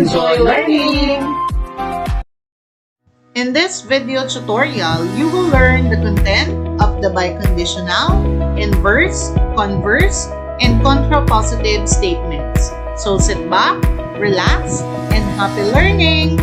Enjoy learning! In this video tutorial, you will learn the content of the biconditional, inverse, converse, and contrapositive statements. So sit back, relax, and happy learning!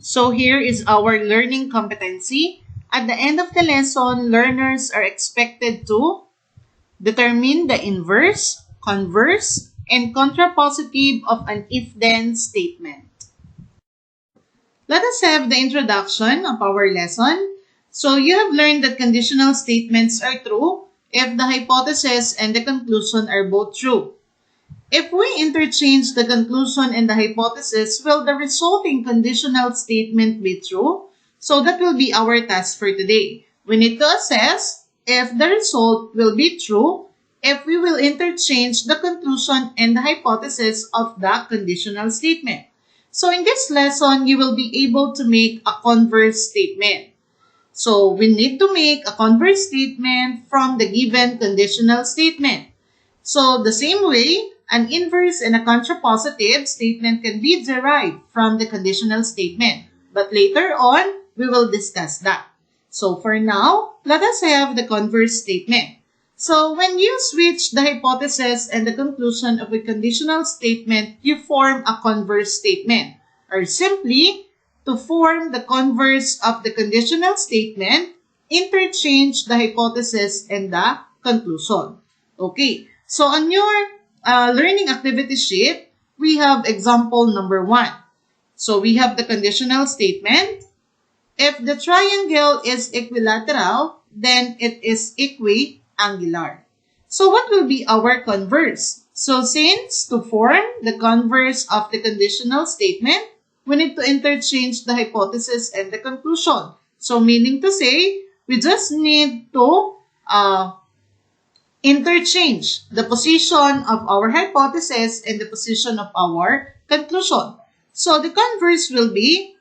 So here is our learning competency. At the end of the lesson, learners are expected to determine the inverse, converse, and contrapositive of an if-then statement. Let us have the introduction of our lesson. So you have learned that conditional statements are true if the hypothesis and the conclusion are both true. If we interchange the conclusion and the hypothesis, will the resulting conditional statement be true? So that will be our task for today. We need to assess if the result will be true if we will interchange the conclusion and the hypothesis of the conditional statement. So in this lesson, you will be able to make a converse statement. So we need to make a converse statement from the given conditional statement. So the same way, an inverse and a contrapositive statement can be derived from the conditional statement. But later on, we will discuss that. So for now, let us have the converse statement. So when you switch the hypothesis and the conclusion of a conditional statement, you form a converse statement. Or simply, to form the converse of the conditional statement, interchange the hypothesis and the conclusion. Okay, so on your learning activity sheet, we have example number 1. So we have the conditional statement. If the triangle is equilateral, then it is equiangular. So what will be our converse? So since to form the converse of the conditional statement, we need to interchange the hypothesis and the conclusion. So meaning to say, we just need to interchange the position of our hypothesis and the position of our conclusion. So the converse will be,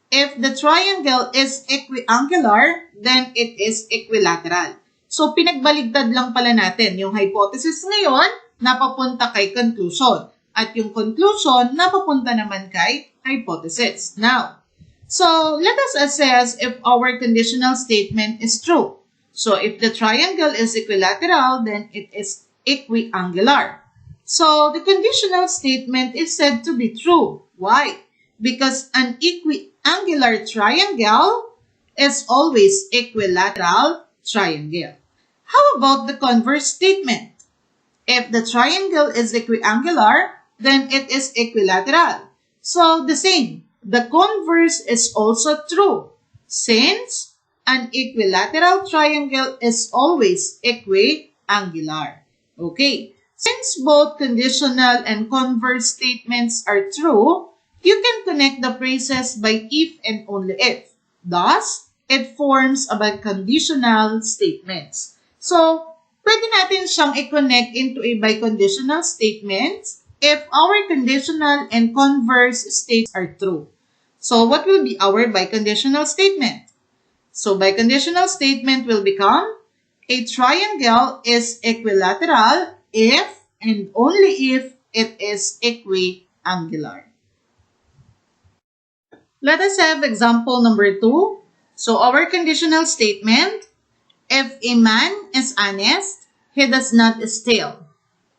if the triangle is equiangular, then it is equilateral. So pinagbaligtad lang pala natin yung hypothesis ngayon napapunta kay conclusion. At yung conclusion napapunta naman kay hypothesis. Now, so let us assess if our conditional statement is true. So if the triangle is equilateral, then it is equiangular. So the conditional statement is said to be true. Why? Because an equiangular triangle is always equilateral triangle. How about the converse statement? If the triangle is equiangular, then it is equilateral. So the same, the converse is also true, since an equilateral triangle is always equiangular. Okay, since both conditional and converse statements are true, you can connect the phrases by if and only if. Thus, it forms a biconditional statements. So, pwede natin siyang i-connect into a biconditional statement if our conditional and converse states are true. So, what will be our biconditional statement? So, biconditional statement will become, a triangle is equilateral if and only if it is equiangular. Let us have example number 2. So, our conditional statement, if a man is honest, he does not steal.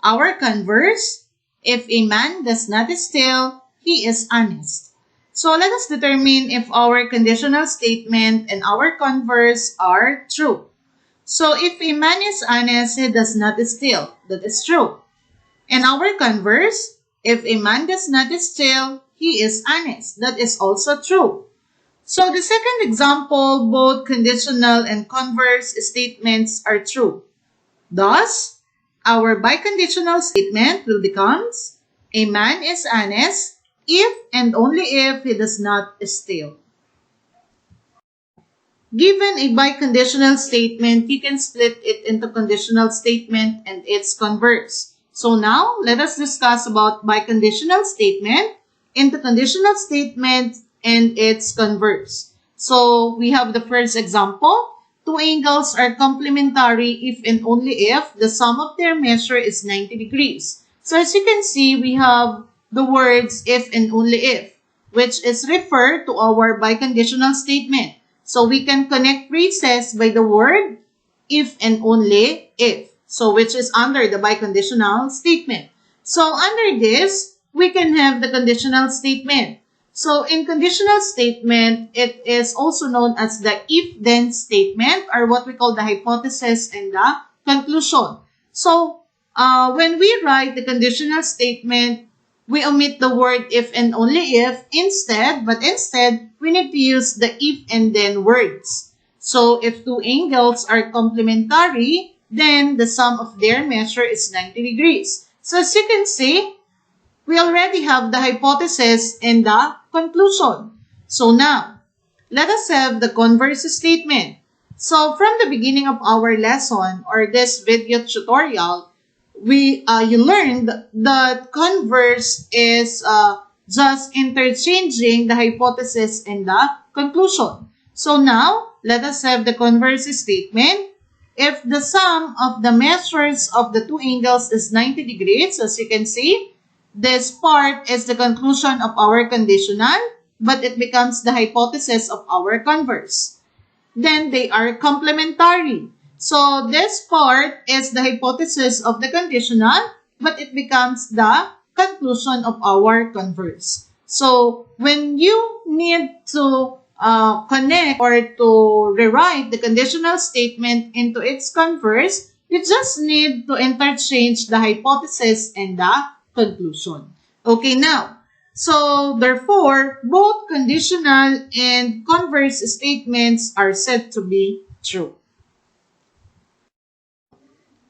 Our converse, if a man does not steal, he is honest. So, let us determine if our conditional statement and our converse are true. So, if a man is honest, he does not steal. That is true. And our converse, if a man does not steal, he is honest. That is also true. So the second example, both conditional and converse statements are true. Thus, our biconditional statement will become, a man is honest if and only if he does not steal. Given a biconditional statement, you can split it into conditional statement and its converse. So now, let us discuss about biconditional statement into conditional statement and its converse. So, we have the first example. Two angles are complementary if and only if the sum of their measure is 90 degrees. So, as you can see, we have the words if and only if, which is referred to our biconditional statement. So we can connect phrases by the word if and only if. So which is under the biconditional statement. So under this, we can have the conditional statement. So in conditional statement, it is also known as the if-then statement, or what we call the hypothesis and the conclusion. So when we write the conditional statement, we omit the word if and only if instead, we need to use the if and then words. So if two angles are complementary, then the sum of their measure is 90 degrees. So as you can see, we already have the hypothesis and the conclusion. So now, let us have the converse statement. So from the beginning of our lesson or this video tutorial, you learned that converse is just interchanging the hypothesis and the conclusion. So now, let us have the converse statement. If the sum of the measures of the two angles is 90 degrees, as you can see, this part is the conclusion of our conditional, but it becomes the hypothesis of our converse. Then they are complementary. So this part is the hypothesis of the conditional, but it becomes the conclusion of our converse. So when you need to connect or to rewrite the conditional statement into its converse, you just need to interchange the hypothesis and the conclusion. Okay, now, so therefore, both conditional and converse statements are said to be true.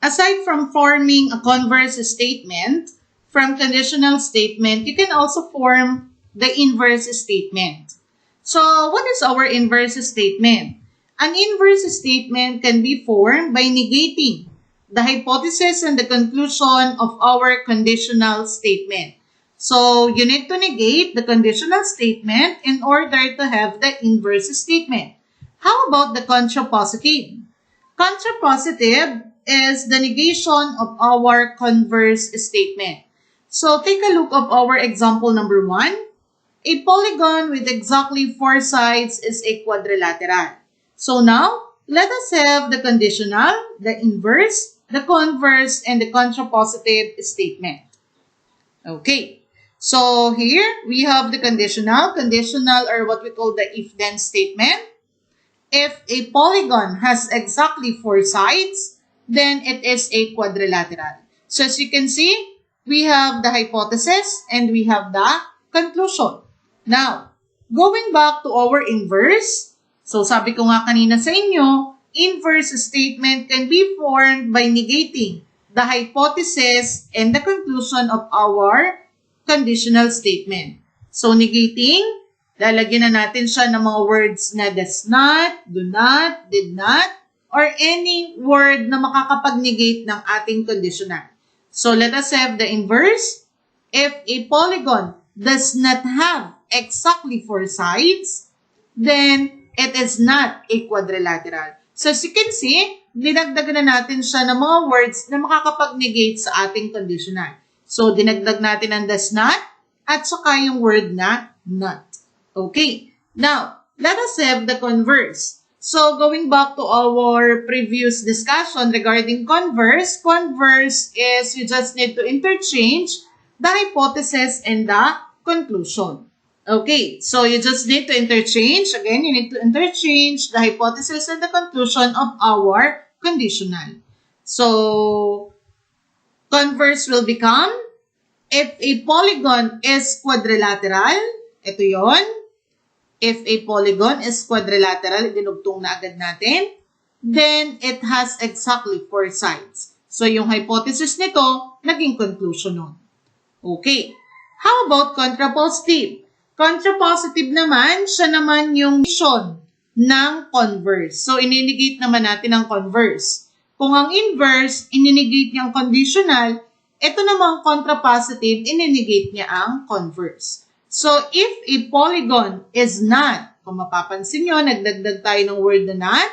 Aside from forming a converse statement, from conditional statement, you can also form the inverse statement. So, what is our inverse statement? An inverse statement can be formed by negating the hypothesis and the conclusion of our conditional statement. So, you need to negate the conditional statement in order to have the inverse statement. How about the contrapositive? Contrapositive is the negation of our converse statement. So, take a look of our example number 1. A polygon with exactly 4 sides is a quadrilateral. So now, let us have the conditional, the inverse, the converse, and the contrapositive statement. Okay. So here, we have the conditional. Conditional are what we call the if-then statement. If a polygon has exactly 4 sides, then it is a quadrilateral. So as you can see, we have the hypothesis and we have the conclusion. Now, going back to our inverse, so sabi ko nga kanina sa inyo, inverse statement can be formed by negating the hypothesis and the conclusion of our conditional statement. So, negating, lalagyan na natin siya ng mga words na does not, do not, did not, or any word na makakapag-negate ng ating conditional. So, let us have the inverse. If a polygon does not have exactly 4 sides, then it is not a quadrilateral. So as you can see, dinagdagan na natin siya ng mga words na makakapag-negate sa ating conditional. So dinagdag natin ang does not at saka yung word na not. Okay. Now, let us have the converse. So going back to our previous discussion regarding converse, converse is you just need to interchange the hypothesis and the conclusion. Okay, so you just need to interchange. Again, you need to interchange the hypothesis and the conclusion of our conditional. So, converse will become, if a polygon is quadrilateral, ito yon. If a polygon is quadrilateral, dinugtong na agad natin, then it has exactly 4 sides. So, yung hypothesis nito, naging conclusion nun. Okay. How about contrapositive? Contrapositive naman, siya naman yung negation ng converse. So, ininegate naman natin ang converse. Kung ang inverse, ininegate niyang conditional, ito namang contrapositive, ininegate niya ang converse. So, if a polygon is not, kung mapapansin nyo, nagdagdag tayo ng word na not,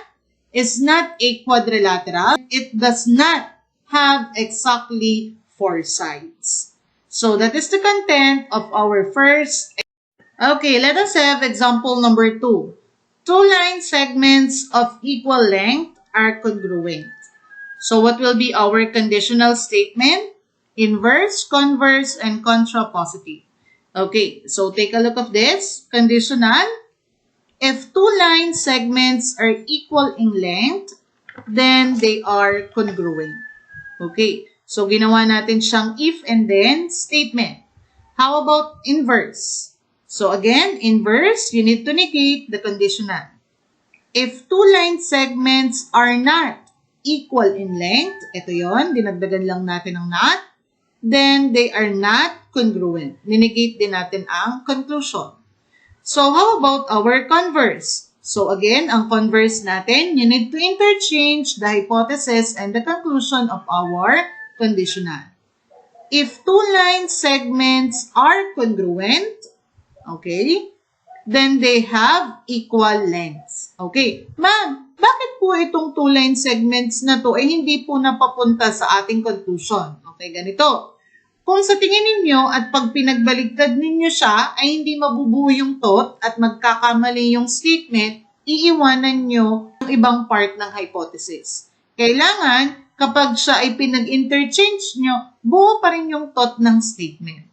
is not a quadrilateral, it does not have exactly 4 sides. So that is the content of our first. Okay, let us have example number 2. Two line segments of equal length are congruent. So what will be our conditional statement? Inverse, converse, and contrapositive. Okay, so take a look of this. Conditional. If two line segments are equal in length, then they are congruent. Okay, so ginawa natin siyang if and then statement. How about inverse? So again, inverse, you need to negate the conditional. If two line segments are not equal in length, ito yon, dinagdagan lang natin ang not, then they are not congruent. Ninegate din natin ang conclusion. So how about our converse? So again, ang converse natin, you need to interchange the hypothesis and the conclusion of our conditional. If two line segments are congruent, okay, then they have equal lengths. Okay, ma'am, bakit po itong two line segments na to ay hindi po napapunta sa ating conclusion? Okay, ganito. Kung sa tingin ninyo at pag pinagbaligtad ninyo siya ay hindi mabubuo yung thought at magkakamali yung statement, iiwanan nyo ang ibang part ng hypothesis. Kailangan, kapag siya ay pinag-interchange nyo, buo pa rin yung thought ng statement.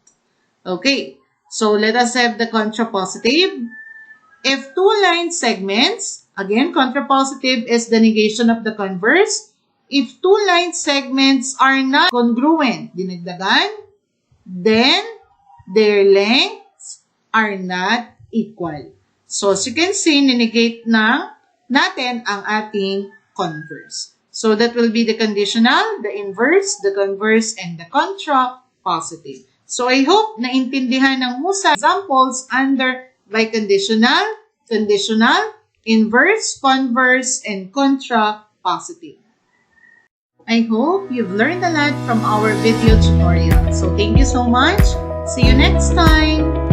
Okay, so let us have the contrapositive. If two line segments, again, contrapositive is the negation of the converse. If two line segments are not congruent, dinagdagan, then their lengths are not equal. So, as you can see, ninegate na natin ang ating converse. So, that will be the conditional, the inverse, the converse, and the contrapositive. So, I hope naintindihan ng husay examples under biconditional, conditional, inverse, converse, and contrapositive. I hope you've learned a lot from our video tutorial. So thank you so much. See you next time.